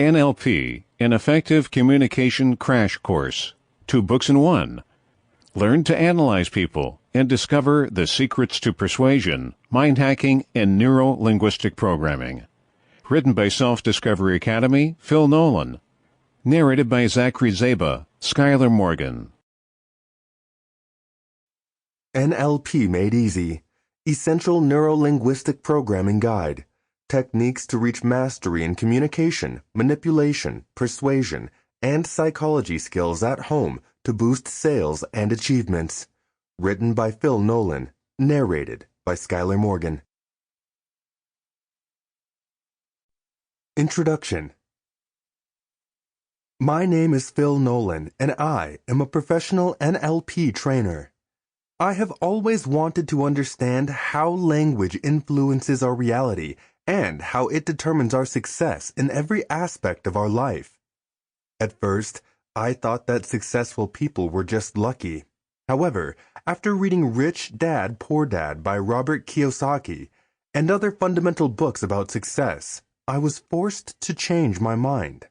NLP, an Effective Communication Crash Course. 2 books in 1. Learn to analyze people and discover the secrets to persuasion, mind hacking, and neuro-linguistic programming. Written by Self-Discovery Academy, Phil Nolan. Narrated by Zachary, Zaba, Skyler Morgan. NLP Made Easy. Essential Neuro-Linguistic Programming Guide. Techniques to reach mastery in communication, manipulation, persuasion, and psychology skills at home to boost sales and achievements. Written by Phil Nolan. Narrated by Skyler Morgan. Introduction. My name is Phil Nolan, and I am a professional NLP trainer. I have always wanted to understand how language influences our reality and how it determines our success in every aspect of our life. At first, I thought that successful people were just lucky. However, after reading Rich Dad, Poor Dad by Robert Kiyosaki and other fundamental books about success, I was forced to change my mind.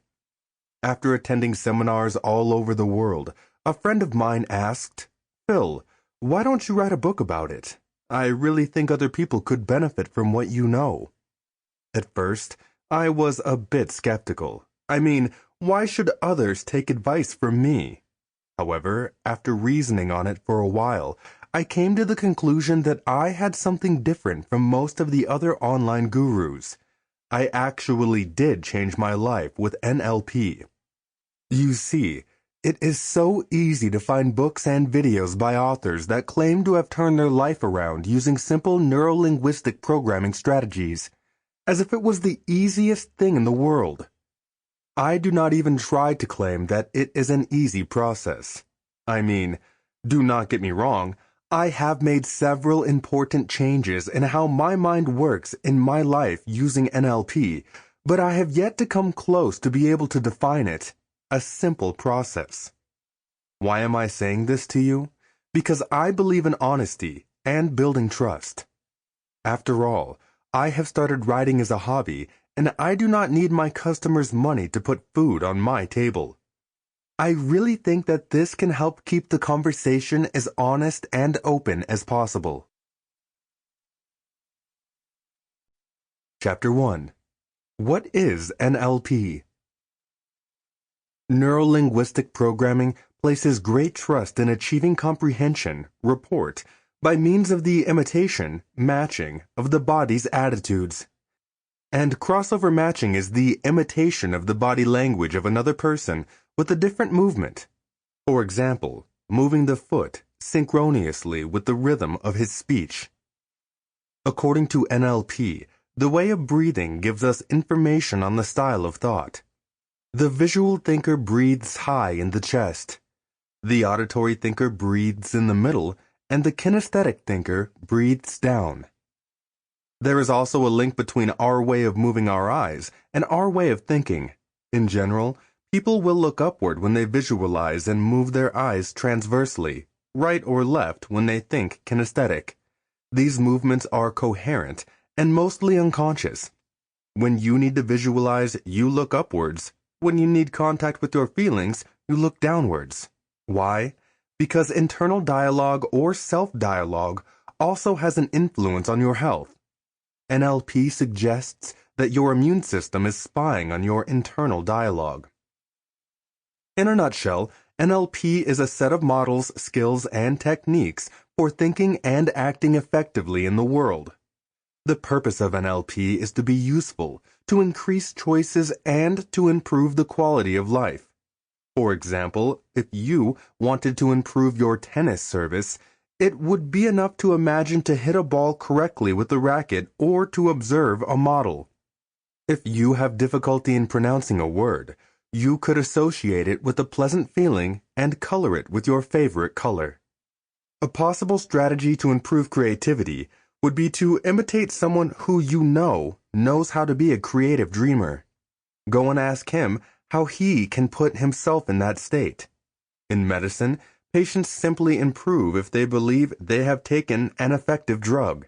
After attending seminars all over the world, a friend of mine asked, "Phil, why don't you write a book about it? I really think other people could benefit from what you know." At first, I was a bit skeptical. I mean, why should others take advice from me? However, after reasoning on it for a while, I came to the conclusion that I had something different from most of the other online gurus. I actually did change my life with NLP. You see, it is so easy to find books and videos by authors that claim to have turned their life around using simple neuro-linguistic programming strategies, as if it was the easiest thing in the world. I do not even try to claim that it is an easy process. I mean, do not get me wrong, I have made several important changes in how my mind works in my life using NLP, but I have yet to come close to be able to define it. A simple process. Why am I saying this to you? Because I believe in honesty and building trust. After all, I have started writing as a hobby, and I do not need my customers' money to put food on my table. I really think that this can help keep the conversation as honest and open as possible. Chapter 1. What is NLP? Neuro-linguistic programming places great trust in achieving comprehension, rapport, by means of the imitation, matching, of the body's attitudes. And crossover matching is the imitation of the body language of another person with a different movement. For example, moving the foot synchronously with the rhythm of his speech. According to NLP, the way of breathing gives us information on the style of thought. The visual thinker breathes high in the chest. The auditory thinker breathes in the middle, and the kinesthetic thinker breathes down. There is also a link between our way of moving our eyes and our way of thinking. In general, people will look upward when they visualize and move their eyes transversely, right or left when they think kinesthetic. These movements are coherent and mostly unconscious. When you need to visualize, you look upwards. When you need contact with your feelings, you look downwards. Why? Because internal dialogue or self-dialogue also has an influence on your health. NLP suggests that your immune system is spying on your internal dialogue. In a nutshell, NLP is a set of models, skills, and techniques for thinking and acting effectively in the world. The purpose of NLP is to be useful, to increase choices, and to improve the quality of life. For example, if you wanted to improve your tennis service, it would be enough to imagine to hit a ball correctly with the racket or to observe a model. If you have difficulty in pronouncing a word, you could associate it with a pleasant feeling and color it with your favorite color. A possible strategy to improve creativity would be to imitate someone who you know knows how to be a creative dreamer. Go and ask him how he can put himself in that state. In medicine, patients simply improve if they believe they have taken an effective drug.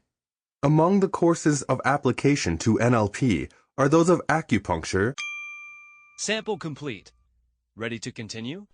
Among the courses of application to NLP are those of acupuncture, Sample complete. Ready to continue?